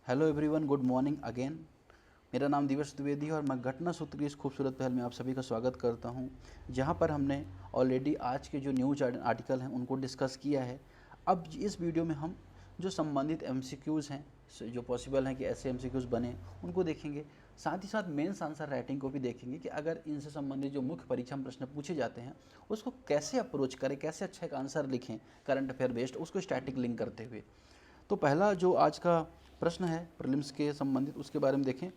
Hello everyone, good morning again. मेरा नाम दिवस द्विवेदी है और मैं घटना सूत्र की इस खूबसूरत पहल में आप सभी का स्वागत करता हूं, जहां पर हमने ऑलरेडी आज के जो न्यूज आर्टिकल हैं उनको डिस्कस किया है। अब इस वीडियो में हम जो संबंधित एमसीक्यूज़ हैं, जो पॉसिबल हैं कि ऐसे एमसीक्यूज़ बने, उनको देखेंगे। साथ ही साथ मेंस आंसर राइटिंग को भी देखेंगे कि अगर इनसे संबंधित जो मुख्य परीक्षा में प्रश्न पूछे जाते हैं उसको कैसे अप्रोच करें, कैसे अच्छा एक आंसर लिखें करंट अफेयर बेस्ड, उसको स्टैटिक लिंक करते हुए। तो पहला जो आज का प्रश्न है प्रीलिम्स के संबंधित, उसके बारे में देखें,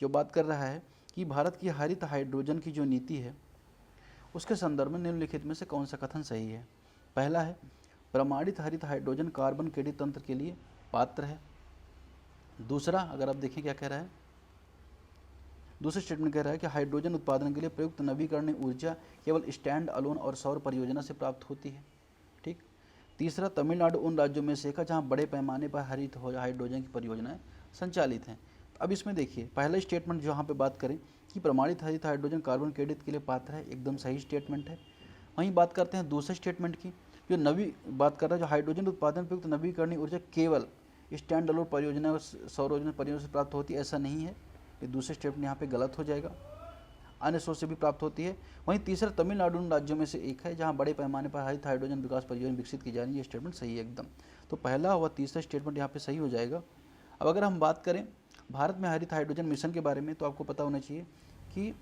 जो बात कर रहा है कि भारत की हरित हाइड्रोजन की जो नीति है उसके संदर्भ में निम्नलिखित में से कौन सा कथन सही है। पहला है, प्रमाणित हरित हाइड्रोजन कार्बन क्रेडिट तंत्र के लिए पात्र है। दूसरा, अगर आप देखें क्या कह रहा है, दूसरा स्टेटमेंट कह रहा है कि हाइड्रोजन उत्पादन के लिए प्रयुक्त नवीकरणीय ऊर्जा केवल स्टैंड अलोन और सौर परियोजना से प्राप्त होती है। ठीक। तीसरा, तमिलनाडु उन राज्यों में से एक है जहाँ बड़े पैमाने पर हरित हाइड्रोजन की परियोजनाएं संचालित हैं। अब इसमें देखिए, पहला स्टेटमेंट जहाँ पे बात करें कि प्रमाणित हरित हाइड्रोजन कार्बन क्रेडिट के लिए पात्र है, एकदम सही स्टेटमेंट है। वहीं बात करते हैं दूसरे स्टेटमेंट की, जो नवी बात कर रहा है, जो हाइड्रोजन उत्पादन प्रयुक्त नवीकरणीय ऊर्जा केवल स्टैंड अलोन परियोजना और सौर परियोजना से प्राप्त होती है, ऐसा नहीं है। ये दूसरे स्टेटमेंट यहाँ पे गलत हो जाएगा, अन्य स्रोत से भी प्राप्त होती है। वहीं तीसरा, तमिलनाडु उन राज्यों में से एक है जहां बड़े पैमाने पर हरित हाइड्रोजन विकास परियोजना विकसित की जा रही है। ये स्टेटमेंट सही है एकदम। तो पहला व तीसरा स्टेटमेंट यहाँ पे सही हो जाएगा। अब अगर हम बात करें भारत में हरित हाइड्रोजन मिशन के बारे में, तो आपको पता होना चाहिए कि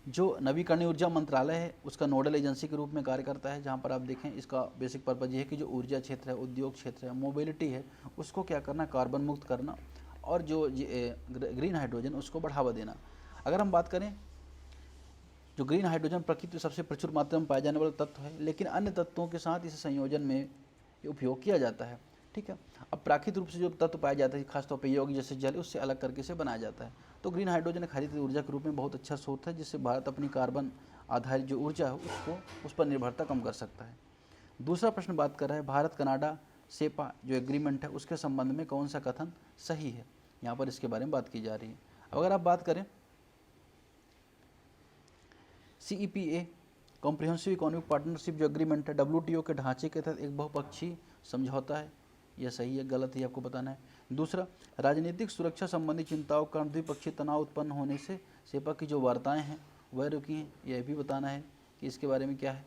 जो नवीकरणीय ऊर्जा मंत्रालय है उसका नोडल एजेंसी के रूप में कार्य करता है। जहाँ पर आप देखें, इसका बेसिक पर्पज ये है कि जो ऊर्जा क्षेत्र है, उद्योग क्षेत्र है, मोबिलिटी है, उसको क्या करना, कार्बन मुक्त करना, और जो ग्रीन हाइड्रोजन उसको बढ़ावा देना। अगर हम बात करें, जो ग्रीन हाइड्रोजन प्रकृति में सबसे प्रचुर मात्रा में पाए जाने वाला तत्व है, लेकिन अन्य तत्वों के साथ इसे संयोजन में उपयोग किया जाता है। ठीक है। अब प्राकृतिक रूप से जो तत्व पाए जाते हैं, खासतौर पर यौगिक जैसे जल, उससे अलग करके इसे बनाया जाता है। तो ग्रीन हाइड्रोजन एक हरित ऊर्जा के रूप में बहुत अच्छा स्रोत है, जिससे भारत अपनी कार्बन आधारित जो ऊर्जा है उस पर निर्भरता कम कर सकता है। दूसरा प्रश्न बात कर रहा है, भारत कनाडा सेपा जो एग्रीमेंट है उसके संबंध में कौन सा कथन सही है। यहाँ पर इसके बारे में बात की जा रही है। अब अगर आप बात करें CEPA कॉम्प्रिहेंसिव इकोनॉमिक पार्टनरशिप जो एग्रीमेंट है, WTO के ढांचे के तहत एक बहुपक्षीय समझौता है। यह सही है गलत है आपको बताना है। दूसरा, राजनीतिक सुरक्षा संबंधी चिंताओं का द्विपक्षीय तनाव उत्पन्न होने से सेपा की जो वार्ताएं हैं वह रुकी हैं, यह भी बताना है कि इसके बारे में क्या है।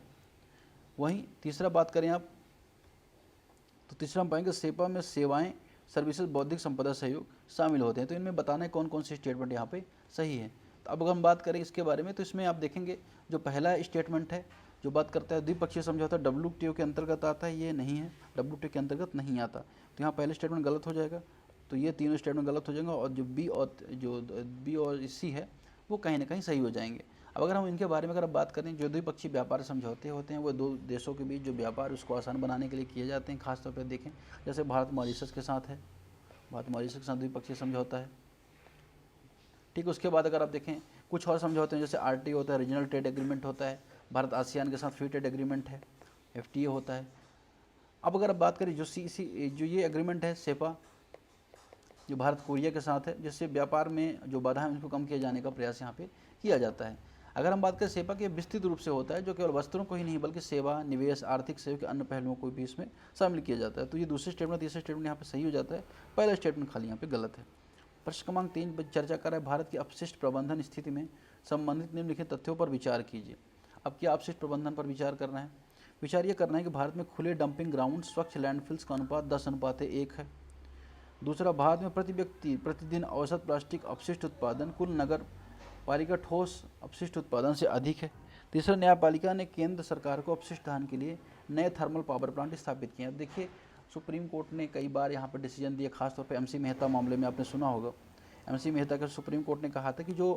वहीं तीसरा बात करें आप, तो तीसरा हम पाएंगे सेपा में सेवाएं, सर्विसेज, बौद्धिक संपदा सहयोग शामिल होते हैं। तो इनमें बताना है कौन कौन से स्टेटमेंट यहाँ पे सही है। तो अब अगर हम बात करें इसके बारे में, तो इसमें आप देखेंगे जो पहला स्टेटमेंट है जो बात करता है द्विपक्षीय समझौता WTO के अंतर्गत आता है, ये नहीं है, WTO के अंतर्गत नहीं आता। तो यहाँ पहले स्टेटमेंट गलत हो जाएगा, तो ये तीनों स्टेटमेंट गलत हो जाएंगे, और जो बी और सी है वो कहीं ना कहीं सही हो जाएंगे। अब अगर हम इनके बारे में अगर बात करें, जो द्विपक्षीय व्यापार समझौते होते हैं वो दो देशों के बीच जो व्यापार उसको आसान बनाने के लिए किए जाते हैं। खासतौर पर देखें, जैसे भारत मॉरिशस के साथ है, भारत मॉरिशस के साथ द्विपक्षीय समझौता है। ठीक। उसके बाद अगर आप देखें कुछ और समझौते हैं, जैसे RTO होता है, रीजनल ट्रेड एग्रीमेंट होता है, भारत आसियान के साथ फ्री ट्रेड एग्रीमेंट है, FTA होता है। अब अगर आप बात करें जो ये एग्रीमेंट है सेपा, जो भारत कोरिया के साथ है, जिससे व्यापार में जो बाधा है उनको कम किए जाने का प्रयास यहाँ पे किया जाता है। अगर हम बात करें सेपा के, विस्तृत रूप से होता है, जो केवल वस्त्रों को ही नहीं बल्कि सेवा, निवेश, आर्थिक सहयोग के अन्य पहलुओं को भी इसमें शामिल किया जाता है। तो ये दूसरे स्टेटमेंट तीसरे स्टेटमेंट यहाँ पे सही हो जाता है, पहला स्टेटमेंट खाली यहाँ पे गलत है। प्रश्न क्रमांक 3 पर चर्चा कर रहा है, भारत की अपशिष्ट प्रबंधन स्थिति में संबंधित निम्नलिखित तथ्यों पर विचार कीजिए। अब क्या अपशिष्ट प्रबंधन पर विचार करना है? विचार ये करना है कि भारत में खुले डंपिंग ग्राउंड स्वच्छ लैंडफिल्स का अनुपात 10:1 है। दूसरा, भारत में प्रति व्यक्ति प्रतिदिन औसत प्लास्टिक अपशिष्ट उत्पादन कुल नगर पालिका ठोस अपशिष्ट उत्पादन से अधिक है। तीसरा, न्यायपालिका ने केंद्र सरकार को अपशिष्ट दहन के लिए नए थर्मल पावर प्लांट स्थापित किए हैं। अब देखिए, सुप्रीम कोर्ट ने कई बार यहाँ पर डिसीजन दिया, खासतौर पर MC मेहता मामले में आपने सुना होगा। MC मेहता का सुप्रीम कोर्ट ने कहा था कि जो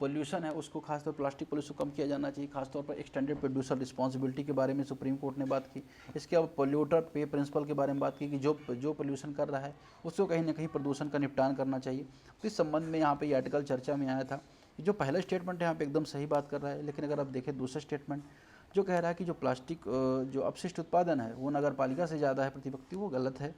पोल्यूशन है उसको, खासतौर प्लास्टिक पोल्यूशन कम किया जाना चाहिए। खासतौर पर एक्सटेंडेड प्रोड्यूसर रिस्पॉन्सिबिलिटी के बारे में सुप्रीम कोर्ट ने बात की। इसके अलावा पोल्यूटर पे प्रिंसिपल के बारे में बात की कि जो पोल्यूशन कर रहा है उसको कहीं ना कहीं प्रदूषण का निपटान करना चाहिए। तो इस संबंध में यहाँ पे ये आर्टिकल चर्चा में आया था। जो पहला स्टेटमेंट है यहाँ पे एकदम सही बात कर रहा है, लेकिन अगर आप देखें दूसरा स्टेटमेंट जो कह रहा है कि जो प्लास्टिक जो अपशिष्ट उत्पादन है वो नगर पालिका से ज़्यादा है प्रति व्यक्ति, वो गलत है।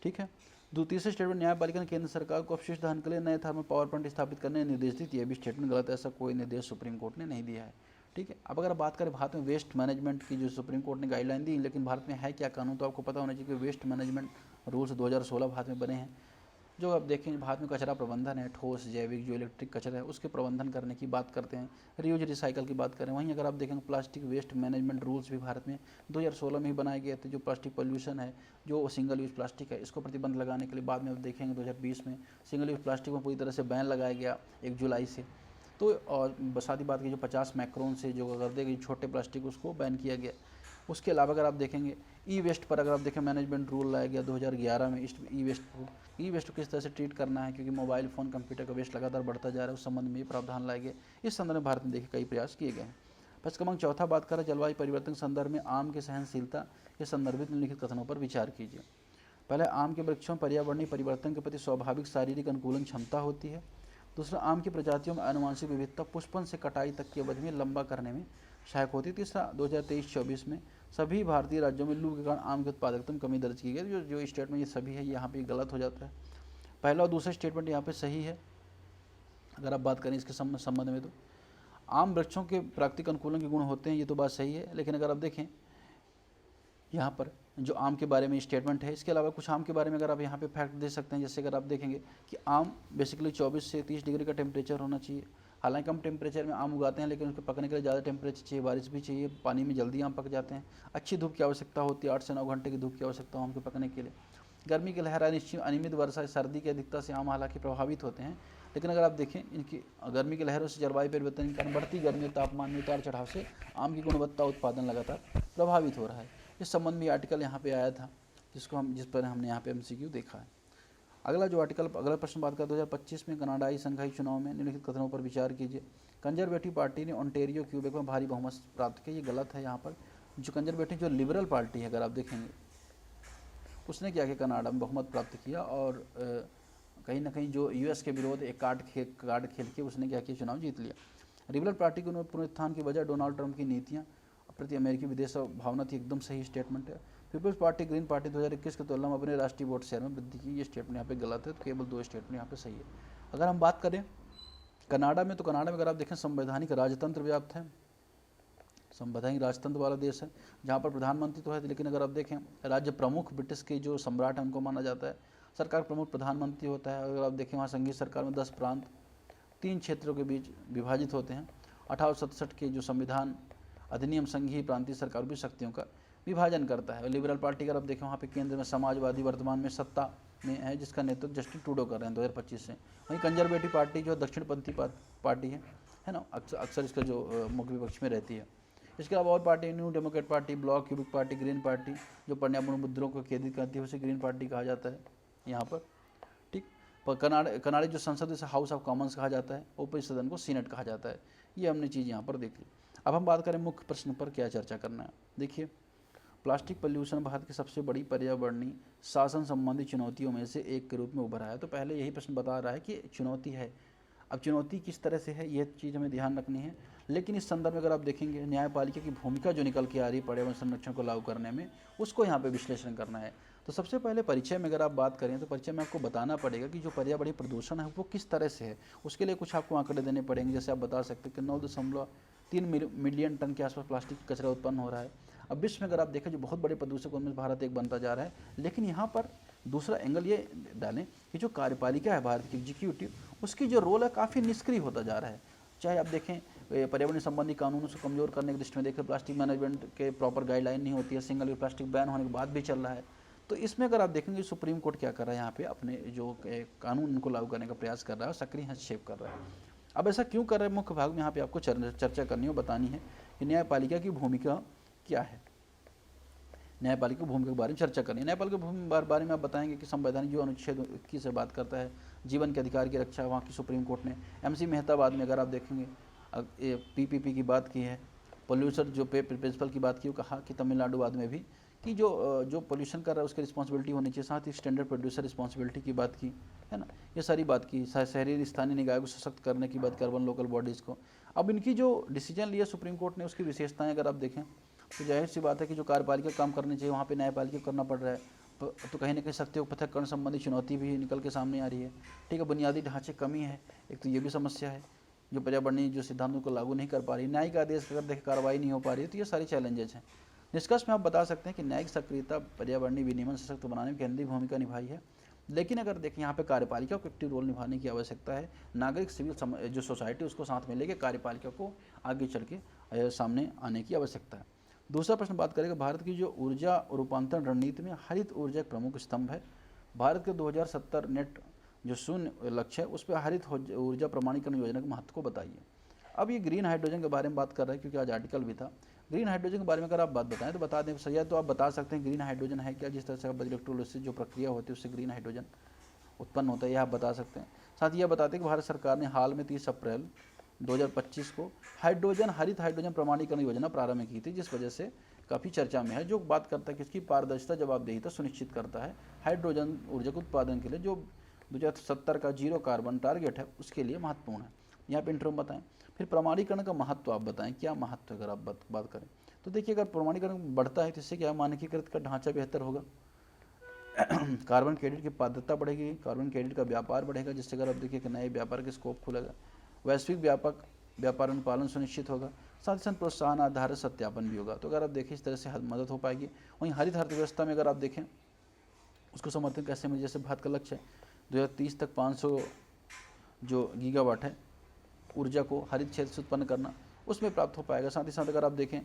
ठीक है। तीसरे स्टेटमेंट, न्यायपालिका ने केंद्र सरकार को अपशिष्ट दहन के लिए नए थर्मल पावर प्लांट स्थापित करने के निर्देश दिए, यह भी स्टेटमेंट गलत है, ऐसा कोई निर्देश सुप्रीम कोर्ट ने नहीं दिया है। ठीक है। अब अगर आप बात करें भारत में वेस्ट मैनेजमेंट की, जो सुप्रीम कोर्ट ने गाइडलाइन दी, लेकिन भारत में है क्या कानून, तो आपको पता होना चाहिए कि वेस्ट मैनेजमेंट रूल्स 2016 भारत में बने हैं। जो आप देखें भारत में कचरा प्रबंधन है, ठोस जैविक जो इलेक्ट्रिक कचरा है उसके प्रबंधन करने की बात करते हैं, रीयूज रिसाइकल की बात करें। वहीं अगर आप देखेंगे प्लास्टिक वेस्ट मैनेजमेंट रूल्स भी भारत में 2016 में ही बनाए गए थे। जो प्लास्टिक पोल्यूशन है, जो सिंगल यूज प्लास्टिक है, इसको प्रतिबंध लगाने के लिए बाद में आप देखेंगे 2020 में सिंगल यूज प्लास्टिक में पूरी तरह से बैन लगाया गया 1 जुलाई से। तो और साथ ही बात की जो 50 माइक्रोन से जो कर देगी छोटे प्लास्टिक, उसको बैन किया गया। उसके अलावा अगर आप देखेंगे ई वेस्ट पर, अगर आप देखें मैनेजमेंट रूल लाया गया 2011 में ई वेस्ट को। ई वेस्ट को किस तरह से ट्रीट करना है, क्योंकि मोबाइल फ़ोन कंप्यूटर का वेस्ट लगातार बढ़ता जा रहा है, उस संबंध में प्रावधान लाए गए। इस संदर्भ में भारत में देखिए कई प्रयास किए गए हैं। बस क्रमांक चौथा बात करें जलवायु परिवर्तन के संदर्भ में आम की सहनशीलता के संदर्भित निम्नलिखित कथनों पर विचार कीजिए। पहले, आम के वृक्षों में पर्यावरणीय परिवर्तन के प्रति स्वाभाविक शारीरिक अनुकूलन क्षमता होती है। दूसरा, आम की प्रजातियों में आनुवंशिक विविधता पुष्पन से कटाई तक की अवधि में लंबा करने में सहायक होती है। तीसरा, 2023-24 में सभी भारतीय राज्यों में लू के कारण आम की उत्पादकता में कमी दर्ज की गई। जो स्टेटमेंट ये सभी है, यहाँ पे गलत हो जाता है। पहला और दूसरा स्टेटमेंट यहाँ पे सही है। अगर आप बात करें इसके संबंध में, तो आम वृक्षों के प्राकृतिक अनुकूलन के गुण होते हैं, ये तो बात सही है। लेकिन अगर आप देखें यहाँ पर जो आम के बारे में स्टेटमेंट है, इसके अलावा कुछ आम के बारे में अगर आप यहाँ पे फैक्ट दे सकते हैं। जैसे अगर आप देखेंगे कि आम बेसिकली 24 से 30 डिग्री का टेम्परेचर होना चाहिए। हालांकि कम टेम्परेचर में आम उगाते हैं, लेकिन उसको पकने के लिए ज़्यादा टेम्परेचर चाहिए, बारिश भी चाहिए, पानी में जल्दी आम पक जाते हैं। अच्छी धूप की आवश्यकता होती है, 8 से 9 घंटे की धूप की आवश्यकता हो आम के पकने के लिए। गर्मी की लहर, अनियमित वर्षा, सर्दी की अधिकता से आम हालांकि प्रभावित होते हैं। लेकिन अगर आप देखें इनकी गर्मी की लहरों से, जलवायु परिवर्तन के कारण बढ़ती गर्मी, तापमान में उतार चढ़ाव से आम की गुणवत्ता उत्पादन लगातार प्रभावित हो रहा है। इस संबंध में आर्टिकल यहाँ पे आया था, जिस पर हमने यहाँ पे MCQ देखा है। अगला जो आर्टिकल, अगला प्रश्न बात करें 2025 में कनाडाई संघाई चुनाव में निम्नलिखित कथनों पर विचार कीजिए। कंजरवेटिव पार्टी ने ओंटारियो क्यूबेक में भारी बहुमत प्राप्त किया। ये गलत है। यहाँ पर जो कंजरवेटिव जो लिबरल पार्टी है, अगर आप देखेंगे उसने क्या किया, कनाडा में बहुमत प्राप्त किया और कहीं ना कहीं जो US के विरोध एक कार्ड खेल के उसने क्या किया, चुनाव जीत लिया। लिबरल पार्टी के पुनरुत्थान की वजह डोनाल्ड ट्रंप की नीतियाँ प्रति अमेरिकी विदेश भावना थी। एकदम सही स्टेटमेंट है। पीपल्स पार्टी ग्रीन पार्टी 2021 की तुलना में अपने राष्ट्रीय वोट शेयर में वृद्धि की। ये स्टेटमेंट यहाँ पे गलत है। तो केवल 2 स्टेटमेंट यहाँ पे सही है। अगर हम बात करें कनाडा में, तो कनाडा में अगर आप देखें संवैधानिक राजतंत्र व्याप्त है, संवैधानिक राजतंत्र वाला देश है, जहाँ पर प्रधानमंत्री तो है, लेकिन अगर आप देखें राज्य प्रमुख ब्रिटिश के जो सम्राट हैं उनको माना जाता है। सरकार प्रमुख प्रधानमंत्री होता है। अगर आप देखें वहाँ संघीय सरकार में 10 प्रांत 3 क्षेत्रों के बीच विभाजित होते हैं। 1867 के जो संविधान अधिनियम संघीय प्रांतीय सरकार भी शक्तियों का विभाजन करता है। लिबरल पार्टी अगर आप देखें वहाँ पे केंद्र में समाजवादी वर्तमान में सत्ता में है, जिसका नेतृत्व जस्टिन ट्रूडो कर रहे हैं 2025 से। वहीं कंजर्वेटिव पार्टी जो दक्षिणपंथी पार्टी है ना, अक्सर इसका जो मुख्य विपक्ष में रहती है। इसके अलावा और party, new Democrat party, block cubic party, green party जो पर्यावरण मुद्दों को केंद्रित करती है उसे ग्रीन पार्टी कहा जाता है यहाँ पर। ठीक, पर कनाडा जो संसद इसे हाउस ऑफ कॉमन्स कहा जाता है, ऊपरी सदन को सीनेट कहा जाता है। ये हमने चीज़ यहाँ पर देख ली। अब हम बात करें मुख्य प्रश्न पर क्या चर्चा करना है। देखिए, प्लास्टिक पॉल्यूशन भारत की सबसे बड़ी पर्यावरणीय शासन संबंधी चुनौतियों में से एक के रूप में उभरा है। तो पहले यही प्रश्न बता रहा है कि चुनौती है। अब चुनौती किस तरह से है, ये चीज़ हमें ध्यान रखनी है। लेकिन इस संदर्भ में अगर आप देखेंगे न्यायपालिका की भूमिका जो निकल के आ रही है पर्यावरण संरक्षण को लागू करने में, उसको यहाँ पे विश्लेषण करना है। तो सबसे पहले परिचय में अगर आप बात करें, तो परिचय में आपको बताना पड़ेगा कि जो पर्यावरणीय प्रदूषण है वो किस तरह से है। उसके लिए कुछ आपको आंकड़े देने पड़ेंगे। जैसे आप बता सकते हैं कि 9.3 मिलियन टन के आसपास प्लास्टिक कचरा उत्पन्न हो रहा है। अब विश्व में अगर आप देखें जो बहुत बड़े प्रदूषकों में भारत एक बनता जा रहा है। लेकिन यहाँ पर दूसरा एंगल ये डालें कि जो कार्यपालिका है भारत की एग्जीक्यूटिव, उसकी जो रोल है काफ़ी निष्क्रिय होता जा रहा है। चाहे आप देखें पर्यावरण संबंधी कानूनों से कमज़ोर करने की दृष्टि में देखें, प्लास्टिक मैनेजमेंट के प्रॉपर गाइडलाइन नहीं होती है, सिंगल यूज प्लास्टिक बैन होने के बाद भी चल रहा है। तो इसमें अगर आप देखेंगे सुप्रीम कोर्ट क्या कर रहा है, यहाँ पे अपने जो कानून उनको लागू करने का प्रयास कर रहा है और सक्रिय हस्तक्षेप कर रहा है। अब ऐसा क्यों कर रहा है, मुख्य भाग में यहाँ पे आपको चर्चा करनी और बतानी है कि न्यायपालिका की भूमिका क्या है। न्यायपालिका की भूमिका के बारे में चर्चा करनी है। न्यायपालिका की भूमिका के बारे में आप बताएंगे कि संवैधानिक जो अनुच्छेद 21 से बात करता है, जीवन के अधिकार की रक्षा वहाँ की सुप्रीम कोर्ट ने। MC मेहता बाद में अगर आप देखेंगे PPP की बात की है, पोल्यूशन जो प्रिंसिपल की बात की, वो कहा कि तमिलनाडु बाद में भी कि जो पोल्यूशन कर रहा है उसकी रिस्पॉन्सिबिलिटी होनी चाहिए। साथ ही स्टैंडर्ड प्रोड्यूसर रिस्पॉन्सिबिलिटी की बात की है ना, ये सारी बात की। शहरी स्थानीय निकाय को सशक्त करने की बात, अर्बन लोकल बॉडीज़ को। अब इनकी जो डिसीजन लिया सुप्रीम कोर्ट ने, उसकी विशेषताएं अगर आप देखें तो जाहिर सी बात है कि जो कार्यपालिका काम करनी चाहिए वहाँ पे न्यायपालिका करना पड़ रहा है। तो कहीं ना कहीं सत्य पृथक्करण संबंधी चुनौती भी निकल के सामने आ रही है। ठीक है, बुनियादी ढांचे कमी है, एक तो ये भी समस्या है। जो पर्यावरणीय जो सिद्धांतों को लागू नहीं कर पा रही, न्यायिक आदेश अगर देखें कार्रवाई नहीं हो पा रही है, तो ये सारी चैलेंजेस हैं। निष्कर्ष में आप बता सकते हैं कि न्यायिक सक्रियता पर्यावरणीय विनियमन सशक्त बनाने में केंद्रीय भूमिका निभाई है, लेकिन अगर देखें यहाँ पे कार्यपालिका को एक्टिव रोल निभाने की आवश्यकता है। नागरिक सिविल जो सोसाइटी उसको साथ में लेके कार्यपालिका को आगे चल के सामने आने की आवश्यकता है। दूसरा प्रश्न बात करेगा भारत की जो ऊर्जा रूपांतरण रणनीति में हरित ऊर्जा एक प्रमुख स्तंभ है। भारत के 2070 नेट जो शून्य लक्ष्य है उस पर हरित ऊर्जा प्रमाणीकरण योजना के महत्व को बताइए। अब ये ग्रीन हाइड्रोजन के बारे में बात कर रहे हैं, क्योंकि आज आर्टिकल भी था। ग्रीन हाइड्रोजन के बारे में अगर आप बात बताएं तो बता दें सही है, तो आप बता सकते हैं ग्रीन हाइड्रोजन है क्या, जिस तरह से इलेक्ट्रोलिसिस जो प्रक्रिया होती है उससे ग्रीन हाइड्रोजन उत्पन्न होता है, यह आप बता सकते हैं। साथ ही यह बताते हैं कि भारत सरकार ने हाल में 30 अप्रैल 2025 को हरित हाइड्रोजन प्रमाणीकरण योजना प्रारंभ की थी, जिस वजह से काफ़ी चर्चा में है, जो बात करता है कि इसकी पारदर्शिता जवाबदेहिता सुनिश्चित करता है हाइड्रोजन ऊर्जा के उत्पादन के लिए, जो 2070 का जीरो कार्बन टारगेट है उसके लिए महत्वपूर्ण है। यहाँ पे इंटरव्यू बताएं। फिर प्रमाणीकरण का महत्व आप बताएं, क्या महत्व है अगर आप बात करें तो देखिए, अगर प्रमाणीकरण बढ़ता है तो इससे क्या मानकीकृत का ढांचा बेहतर होगा, कार्बन क्रेडिट की पात्रता बढ़ेगी, कार्बन क्रेडिट का व्यापार बढ़ेगा, जिससे अगर आप देखिए कि नए व्यापार के स्कोप खुलेगा, वैश्विक व्यापार अनुपालन सुनिश्चित होगा, साथ ही साथ प्रोत्साहन आधारित सत्यापन भी होगा। तो अगर आप देखें इस तरह से मदद हो पाएगी। वहीं हरित अर्थव्यवस्था में अगर आप देखें उसको समर्थन कैसे मिले, जैसे भारत का लक्ष्य है 2030 तक 500 जो गीगावाट है ऊर्जा को हरित क्षेत्र से उत्पन्न करना, उसमें प्राप्त हो पाएगा। साथ ही साथ अगर आप देखें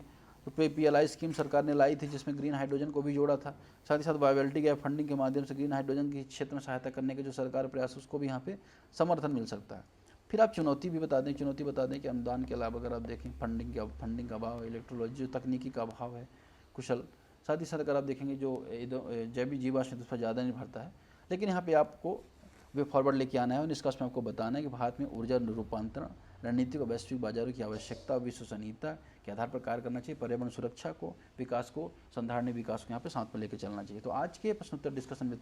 तो PLI स्कीम सरकार ने लाई थी, जिसमें ग्रीन हाइड्रोजन को भी जोड़ा था। साथ ही साथ वायबिलिटी गैप फंडिंग के माध्यम से ग्रीन हाइड्रोजन के क्षेत्र में सहायता करने के जो सरकार प्रयास उसको भी यहाँ पे समर्थन मिल सकता है। फिर आप चुनौती भी बता दें, कि अनुदान के अलावा अगर आप देखें फंडिंग का अभाव है, इलेक्ट्रोलॉजी जो तकनीकी का अभाव है, कुशल, साथ ही साथ अगर आप देखेंगे जो जैविक जीवाश्म उस पर ज़्यादा निर्भरता है। लेकिन यहाँ पे आपको वे फॉरवर्ड लेके आना है और निष्कर्ष में आपको बताना है कि भारत में ऊर्जा रूपांतरण रणनीति को वैश्विक बाजारों की आवश्यकता और विश्वसनीयता के आधार पर कार्य करना चाहिए। पर्यावरण सुरक्षा को, विकास को, संधारणीय विकास को यहाँ पे साथ में लेकर चलना चाहिए। तो आज के प्रश्नोत्तर डिस्कशन में